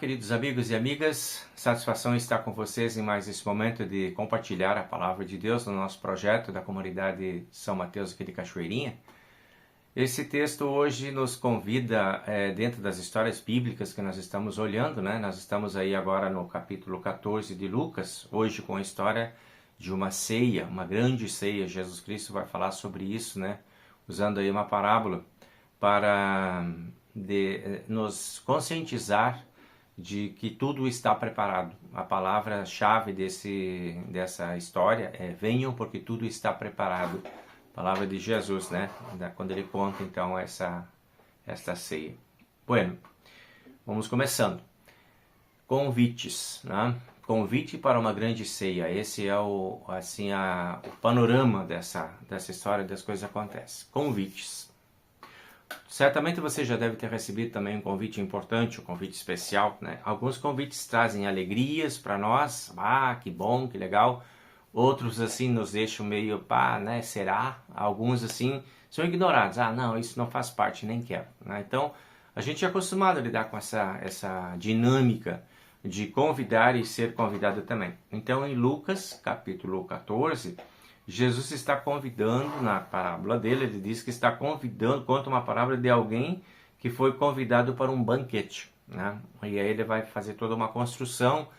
queridos amigos e amigas, satisfação estar com vocês em mais esse momento de compartilhar a Palavra de Deus no nosso projeto da comunidade São Mateus aqui de Cachoeirinha. Esse texto hoje nos convida, dentro das histórias bíblicas que nós estamos olhando, né? Nós estamos aí agora no capítulo 14 de Lucas, hoje com a história de uma ceia, uma grande ceia. Jesus Cristo vai falar sobre isso, né? Usando aí uma parábola para nos conscientizar de que tudo está preparado. A palavra-chave dessa história é venham porque tudo está preparado. Palavra de Jesus, né? Quando ele conta então esta ceia. Bueno, vamos começando. Convites, né? Convite para uma grande ceia. Esse é o panorama dessa história das coisas que acontecem. Convites. Certamente você já deve ter recebido também um convite importante, um convite especial, né? Alguns convites trazem alegrias para nós, que bom, que legal. Outros assim nos deixam meio, né, será? Alguns assim são ignorados, não, isso não faz parte, nem quero, né? Então, a gente é acostumado a lidar com essa dinâmica de convidar e ser convidado também. Então, em Lucas, capítulo 14, Jesus está convidando, na parábola dele, ele diz que está convidando, conta uma parábola de alguém que foi convidado para um banquete, né? E aí ele vai fazer toda uma construção,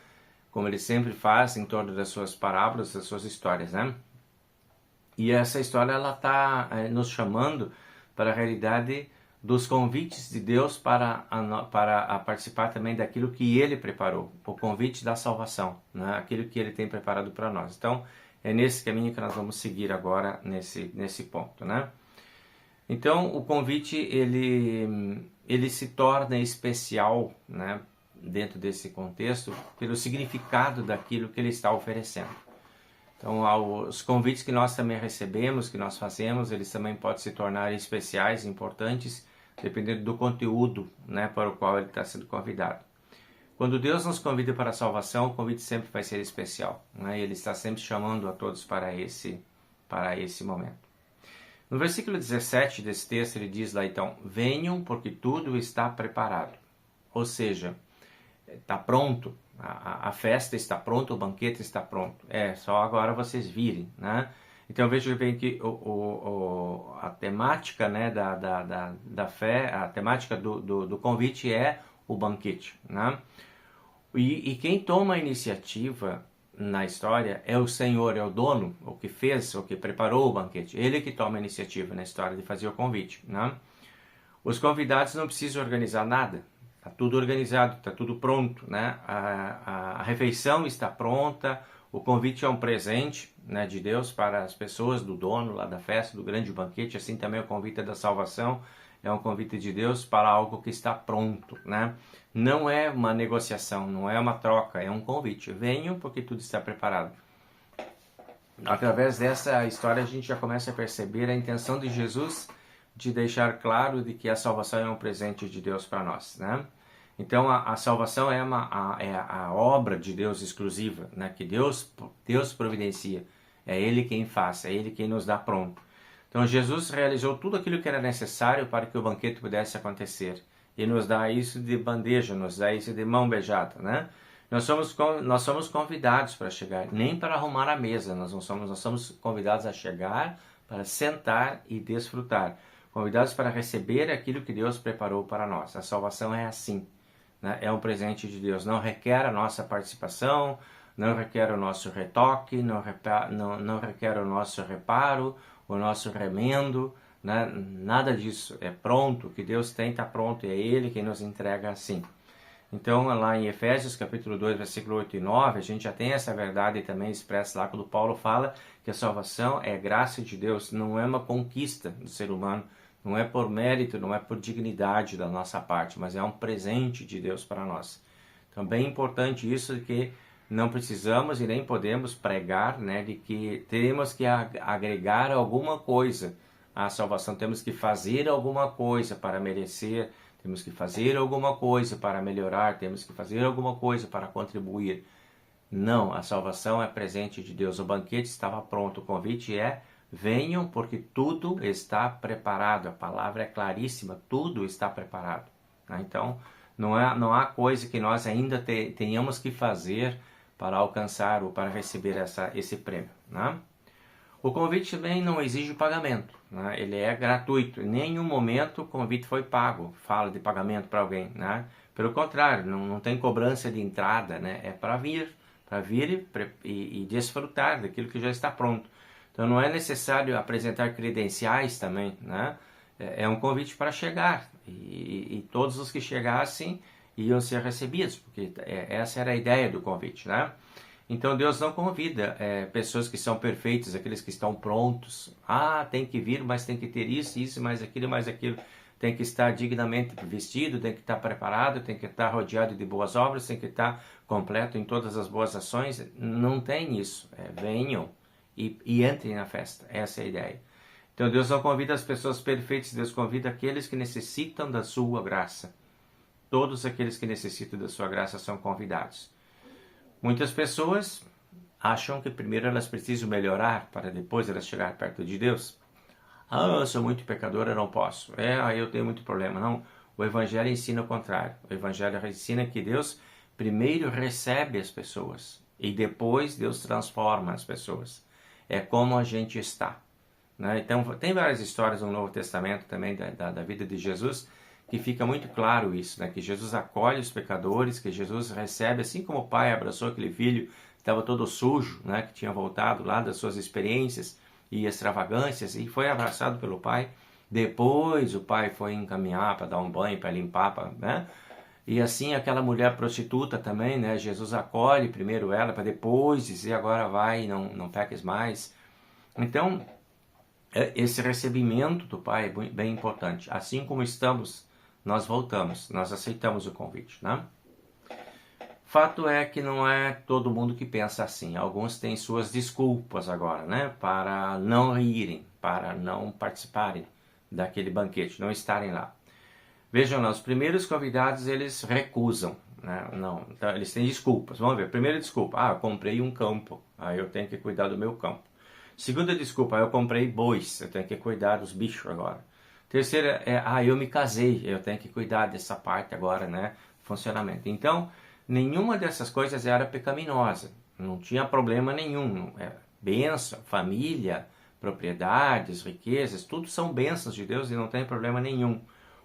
como ele sempre faz em torno das suas parábolas, das suas histórias, né? E essa história, ela está nos chamando para a realidade dos convites de Deus para participar também daquilo que Ele preparou, o convite da salvação, né? Aquilo que Ele tem preparado para nós. Então, é nesse caminho que nós vamos seguir agora, nesse ponto, né? Então, o convite, ele se torna especial, né, dentro desse contexto, pelo significado daquilo que ele está oferecendo. Então, os convites que nós também recebemos, que nós fazemos, eles também podem se tornar especiais, importantes, dependendo do conteúdo, né, para o qual ele está sendo convidado. Quando Deus nos convida para a salvação, o convite sempre vai ser especial, né? Ele está sempre chamando a todos para esse momento. No versículo 17 desse texto, ele diz lá então, venham porque tudo está preparado. Ou seja, está pronto, a festa está pronta, o banquete está pronto. Só agora vocês virem, né? Então veja bem que a temática, né, da fé, a temática do convite é o banquete, né? E quem toma a iniciativa na história é o Senhor, é o dono, o que fez, o que preparou o banquete. Ele que toma a iniciativa na história de fazer o convite, né? Os convidados não precisam organizar nada. Está tudo organizado, está tudo pronto, né? A refeição está pronta, o convite é um presente, né, de Deus para as pessoas, do dono lá da festa, do grande banquete. Assim também o convite da salvação é um convite de Deus para algo que está pronto, né? Não é uma negociação, não é uma troca, é um convite. Venham porque tudo está preparado. Através dessa história a gente já começa a perceber a intenção de Jesus de deixar claro de que a salvação é um presente de Deus para nós, né? Então a salvação é a obra de Deus exclusiva, né? Que Deus providencia. É Ele quem faz, é Ele quem nos dá pronto. Então Jesus realizou tudo aquilo que era necessário para que o banquete pudesse acontecer. E nos dá isso de bandeja, nos dá isso de mão beijada, né? Nós somos convidados para chegar, nem para arrumar a mesa. Nós somos convidados a chegar para sentar e desfrutar. Convidados para receber aquilo que Deus preparou para nós. A salvação é assim, né? É um presente de Deus. Não requer a nossa participação, não requer o nosso retoque, não requer o nosso reparo, o nosso remendo, né? Nada disso. É pronto, o que Deus tem está pronto, e é Ele quem nos entrega assim. Então, lá em Efésios, capítulo 2, versículo 8 e 9, a gente já tem essa verdade também expressa lá, quando Paulo fala que a salvação é graça de Deus, não é uma conquista do ser humano, não é por mérito, não é por dignidade da nossa parte, mas é um presente de Deus para nós. Então, bem importante isso, de que não precisamos e nem podemos pregar, né, de que temos que agregar alguma coisa à salvação, temos que fazer alguma coisa para merecer, temos que fazer alguma coisa para melhorar, temos que fazer alguma coisa para contribuir. Não, a salvação é presente de Deus, o banquete estava pronto, o convite é venham porque tudo está preparado, a palavra é claríssima, tudo está preparado. Então, Não há coisa que nós ainda tenhamos que fazer para alcançar ou para receber esse prêmio, né? O convite também não exige pagamento, né? Ele é gratuito. Em nenhum momento o convite foi pago. Fala de pagamento para alguém, né? Pelo contrário, não tem cobrança de entrada, né? É para vir e desfrutar daquilo que já está pronto. Então não é necessário apresentar credenciais também, né? É um convite para chegar e todos os que chegassem iam ser recebidos, porque essa era a ideia do convite, né? Então Deus não convida pessoas que são perfeitas, aqueles que estão prontos. Ah, tem que vir, mas tem que ter isso, mais aquilo. Tem que estar dignamente vestido, tem que estar preparado, tem que estar rodeado de boas obras, tem que estar completo em todas as boas ações. Não tem isso. Venham e entrem na festa. Essa é a ideia. Então Deus não convida as pessoas perfeitas, Deus convida aqueles que necessitam da sua graça. Todos aqueles que necessitam da sua graça são convidados. Muitas pessoas acham que primeiro elas precisam melhorar para depois elas chegar perto de Deus. Ah, eu sou muito pecador, eu não posso. Aí eu tenho muito problema. Não, o Evangelho ensina o contrário. O Evangelho ensina que Deus primeiro recebe as pessoas e depois Deus transforma as pessoas. É como a gente está, né? Então, tem várias histórias no Novo Testamento também da vida de Jesus que fica muito claro isso, né? Que Jesus acolhe os pecadores, que Jesus recebe, assim como o pai abraçou aquele filho que estava todo sujo, né? Que tinha voltado lá das suas experiências e extravagâncias e foi abraçado pelo pai. Depois o pai foi encaminhar para dar um banho, para limpar, né? E assim aquela mulher prostituta também, né? Jesus acolhe primeiro ela para depois dizer agora vai, não peques mais. Então, esse recebimento do pai é bem importante. Assim como estamos, nós voltamos, nós aceitamos o convite, né? Fato é que não é todo mundo que pensa assim. Alguns têm suas desculpas agora, né? Para não irem, para não participarem daquele banquete, não estarem lá. Vejam lá, os primeiros convidados, eles recusam, né? Não, então, eles têm desculpas. Vamos ver, primeira desculpa, eu comprei um campo, aí eu tenho que cuidar do meu campo. Segunda desculpa, eu comprei bois, eu tenho que cuidar dos bichos agora. Terceira eu me casei, eu tenho que cuidar dessa parte agora, né? Funcionamento. Então, nenhuma dessas coisas era pecaminosa, não tinha problema nenhum. Bênção, família, propriedades, riquezas, tudo são bênçãos de Deus e não tem problema nenhum.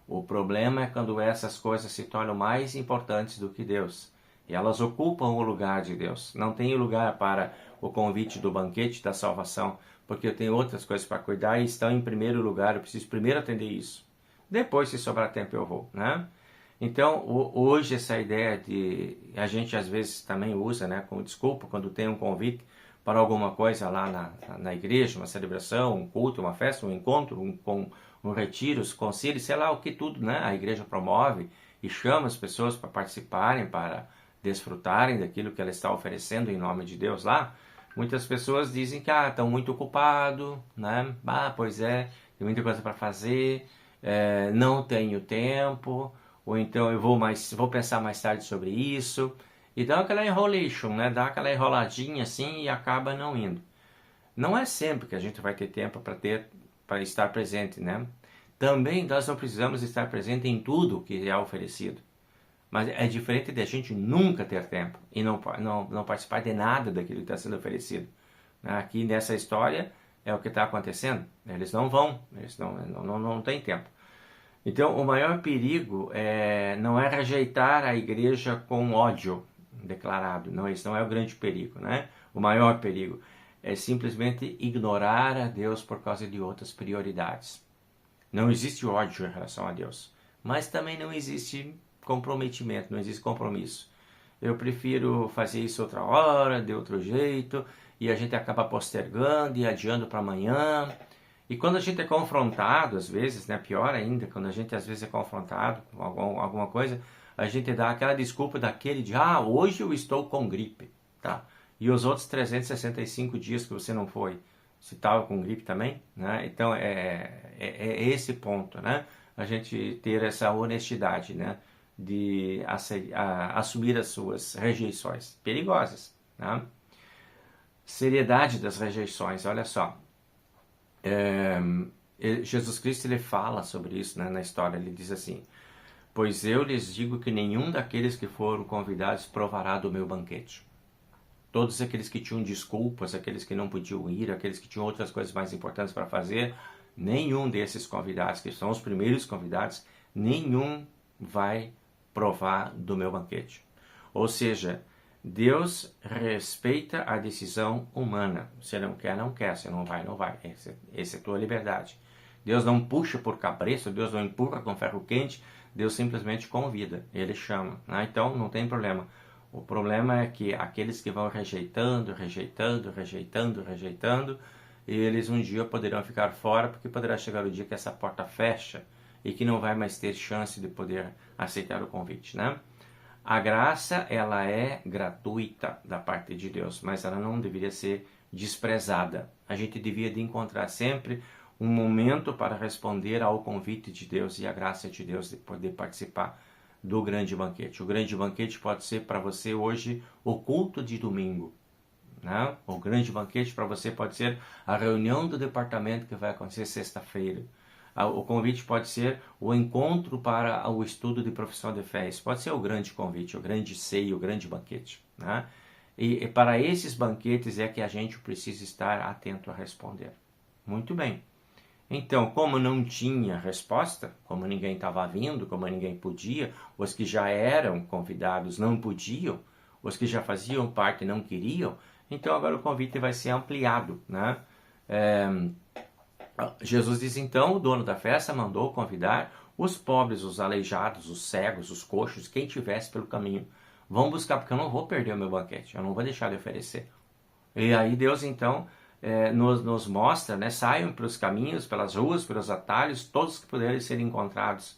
O problema é quando essas coisas se tornam mais importantes do que Deus. E elas ocupam o lugar de Deus. Não tem lugar para o convite do banquete da salvação, porque eu tenho outras coisas para cuidar e estão em primeiro lugar. Eu preciso primeiro atender isso. Depois, se sobrar tempo, eu vou, né? Então, hoje essa ideia a gente às vezes também usa, né, como desculpa, quando tem um convite para alguma coisa lá na igreja, uma celebração, um culto, uma festa, um encontro, um retiro, os concílios, sei lá o que tudo, né? A igreja promove e chama as pessoas para participarem, para desfrutarem daquilo que ela está oferecendo em nome de Deus lá. Muitas pessoas dizem que estão muito ocupados, né? Pois é, tem muita coisa para fazer, não tenho tempo, ou então eu vou pensar mais tarde sobre isso. E dá aquela enrolation, né? Dá aquela enroladinha assim e acaba não indo. Não é sempre que a gente vai ter tempo para estar presente, né? Também nós não precisamos estar presente em tudo que é oferecido. Mas é diferente de a gente nunca ter tempo e não participar de nada daquilo que está sendo oferecido. Aqui nessa história é o que está acontecendo. Eles não vão, eles não têm tempo. Então o maior perigo não é rejeitar a igreja com ódio declarado. Não, isso não é o grande perigo, né? O maior perigo é simplesmente ignorar a Deus por causa de outras prioridades. Não existe ódio em relação a Deus, mas também não existe comprometimento, não existe compromisso. Eu prefiro fazer isso outra hora, de outro jeito, e a gente acaba postergando e adiando para amanhã. E quando a gente é confrontado, às vezes, né, pior ainda, quando a gente às vezes é confrontado com alguma coisa, a gente dá aquela desculpa daquele de, hoje eu estou com gripe, tá? E os outros 365 dias que você não foi, você estava com gripe também, né? Então é esse ponto, né? A gente ter essa honestidade, né? De assumir as suas rejeições perigosas, né? Seriedade das rejeições, olha só. Jesus Cristo ele fala sobre isso, né, na história, ele diz assim: Pois eu lhes digo que nenhum daqueles que foram convidados provará do meu banquete. Todos aqueles que tinham desculpas, aqueles que não podiam ir, aqueles que tinham outras coisas mais importantes para fazer, nenhum desses convidados, que são os primeiros convidados, nenhum vai provar do meu banquete. Ou seja, Deus respeita a decisão humana. Se não quer, não quer. Se não vai, não vai. Essa é a tua liberdade. Deus não puxa por cabresto, Deus não empurra com ferro quente, Deus simplesmente convida, Ele chama. Né? Então, não tem problema. O problema é que aqueles que vão rejeitando, eles um dia poderão ficar fora, porque poderá chegar o dia que essa porta fecha e que não vai mais ter chance de poder aceitar o convite, né? A graça, ela é gratuita da parte de Deus, mas ela não deveria ser desprezada. A gente devia de encontrar sempre um momento para responder ao convite de Deus e à graça de Deus de poder participar do grande banquete. O grande banquete pode ser para você hoje o culto de domingo, né? O grande banquete para você pode ser a reunião do departamento que vai acontecer sexta-feira. O convite pode ser o encontro para o estudo de profissão de fé. Isso pode ser o grande convite, o grande ceia, o grande banquete, né? E para esses banquetes é que a gente precisa estar atento a responder. Muito bem. Então, como não tinha resposta, como ninguém estava vindo, como ninguém podia, os que já eram convidados não podiam, os que já faziam parte não queriam, então agora o convite vai ser ampliado, né? Jesus diz então, o dono da festa mandou convidar os pobres, os aleijados, os cegos, os coxos, quem tivesse pelo caminho. Vão buscar, porque eu não vou perder o meu banquete, eu não vou deixar de oferecer. E aí Deus então nos mostra, né, saiam pelos caminhos, pelas ruas, pelos atalhos, todos que puderem ser encontrados.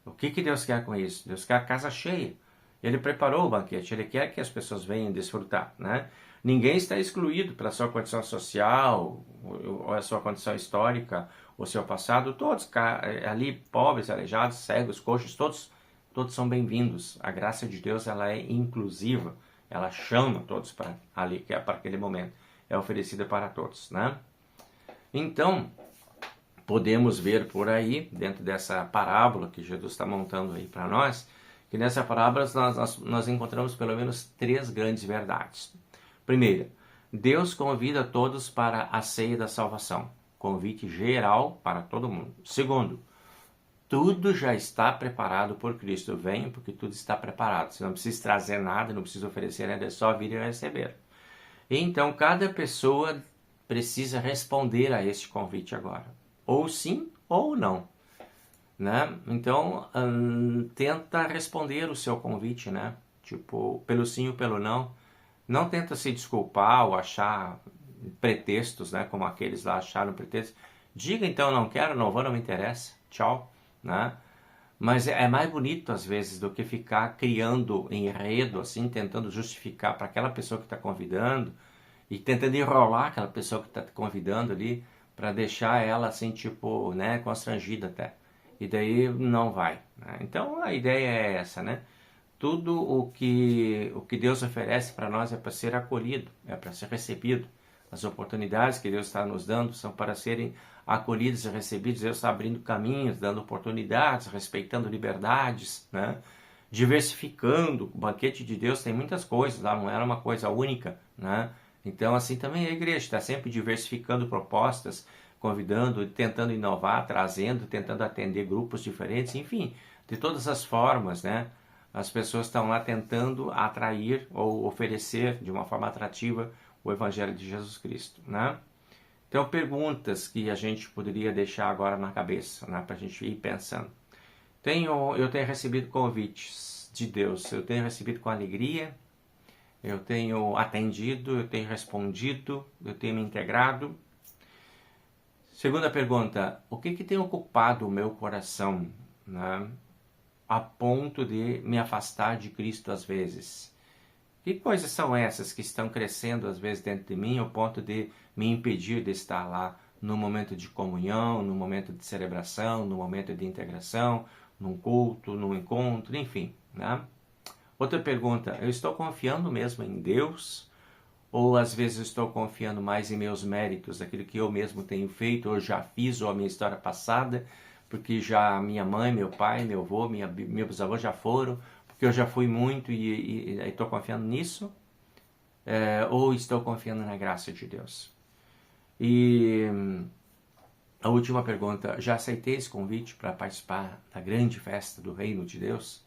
O que Deus quer com isso? Deus quer a casa cheia. Ele preparou o banquete, Ele quer que as pessoas venham desfrutar, né? Ninguém está excluído pela sua condição social, ou a sua condição histórica, o seu passado. Todos ali, pobres, aleijados, cegos, coxos, todos são bem-vindos. A graça de Deus, ela é inclusiva. Ela chama todos para ali, que é para aquele momento. É oferecida para todos, né? Então, podemos ver por aí, dentro dessa parábola que Jesus está montando aí para nós, que nessa parábola nós encontramos pelo menos 3 grandes verdades. Primeira, Deus convida todos para a ceia da salvação. Convite geral para todo mundo. Segundo, tudo já está preparado por Cristo. Venha porque tudo está preparado. Você não precisa trazer nada, não precisa oferecer nada, é só vir e receber. E então, cada pessoa precisa responder a este convite agora. Ou sim, ou não. Né? Então, tenta responder o seu convite, né? Tipo, pelo sim ou pelo não. Não tenta se desculpar ou achar pretextos, né? Como aqueles lá acharam pretextos. Diga então, não quero, não vou, não me interessa. Tchau, né? Mas é mais bonito às vezes do que ficar criando enredo, assim, tentando justificar para aquela pessoa que está convidando e tentando enrolar aquela pessoa que está convidando ali para deixar ela assim, tipo, né, constrangida até. E daí não vai, né? Então a ideia é essa, né? Tudo o que Deus oferece para nós é para ser acolhido, é para ser recebido. As oportunidades que Deus está nos dando são para serem acolhidos e recebidos. Deus está abrindo caminhos, dando oportunidades, respeitando liberdades, né? Diversificando. O banquete de Deus tem muitas coisas lá, não era uma coisa única, né? Então assim também a igreja está sempre diversificando propostas, convidando, tentando inovar, trazendo, tentando atender grupos diferentes, enfim, de todas as formas, né? As pessoas estão lá tentando atrair ou oferecer de uma forma atrativa o Evangelho de Jesus Cristo, né? Então, perguntas que a gente poderia deixar agora na cabeça, né? Para a gente ir pensando. Eu tenho recebido convites de Deus, eu tenho recebido com alegria, eu tenho atendido, eu tenho respondido, eu tenho me integrado. Segunda pergunta, o que tem ocupado o meu coração, né? A ponto de me afastar de Cristo às vezes? Que coisas são essas que estão crescendo às vezes dentro de mim, ao ponto de me impedir de estar lá no momento de comunhão, no momento de celebração, no momento de integração, num culto, num encontro, enfim, né? Outra pergunta, eu estou confiando mesmo em Deus? Ou às vezes eu estou confiando mais em meus méritos, aquilo que eu mesmo tenho feito, ou já fiz, ou a minha história passada, porque já minha mãe, meu pai, meu avô, meus avós já foram, porque eu já fui muito e estou confiando nisso, ou estou confiando na graça de Deus? E a última pergunta, já aceitei esse convite para participar da grande festa do Reino de Deus?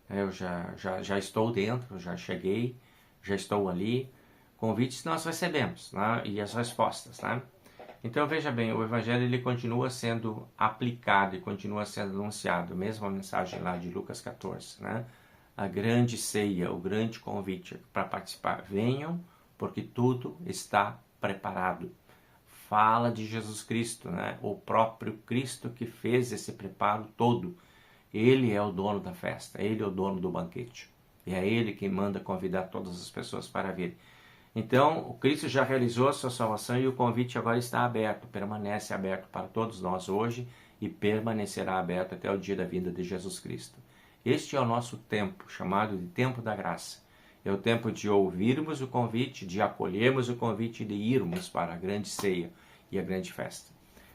Eu já estou dentro, já cheguei, já estou ali. Convites nós recebemos, né? E as respostas, né? Então veja bem, o Evangelho ele continua sendo aplicado e continua sendo anunciado, mesmo a mensagem lá de Lucas 14, né? A grande ceia, o grande convite para participar. Venham, porque tudo está preparado. Fala de Jesus Cristo, né? O próprio Cristo que fez esse preparo todo. Ele é o dono da festa, ele é o dono do banquete. E é ele quem manda convidar todas as pessoas para vir. Então, o Cristo já realizou a sua salvação e o convite agora está aberto, permanece aberto para todos nós hoje e permanecerá aberto até o dia da vinda de Jesus Cristo. Este é o nosso tempo, chamado de tempo da graça. É o tempo de ouvirmos o convite, de acolhermos o convite e de irmos para a grande ceia e a grande festa.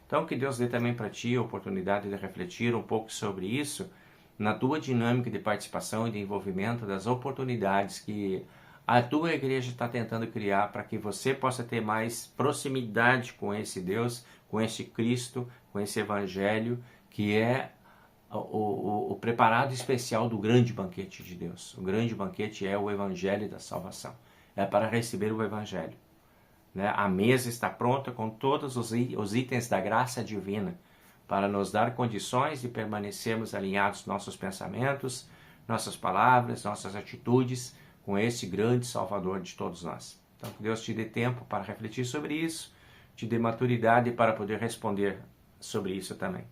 Então, que Deus dê também para ti a oportunidade de refletir um pouco sobre isso na tua dinâmica de participação e de envolvimento das oportunidades que a tua igreja está tentando criar para que você possa ter mais proximidade com esse Deus, com esse Cristo, com esse Evangelho, que é o preparado especial do grande banquete de Deus. O grande banquete é o Evangelho da salvação. É para receber o Evangelho. Né? A mesa está pronta com todos os itens da graça divina para nos dar condições de permanecermos alinhados nossos pensamentos, nossas palavras, nossas atitudes com esse grande Salvador de todos nós. Então, que Deus te dê tempo para refletir sobre isso, te dê maturidade para poder responder sobre isso também.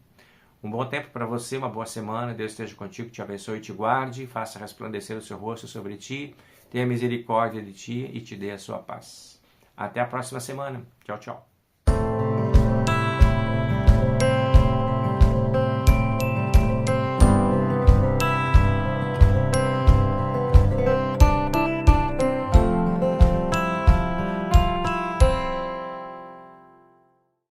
Um bom tempo para você, uma boa semana, Deus esteja contigo, te abençoe e te guarde, faça resplandecer o seu rosto sobre ti, tenha misericórdia de ti e te dê a sua paz. Até a próxima semana. Tchau, tchau.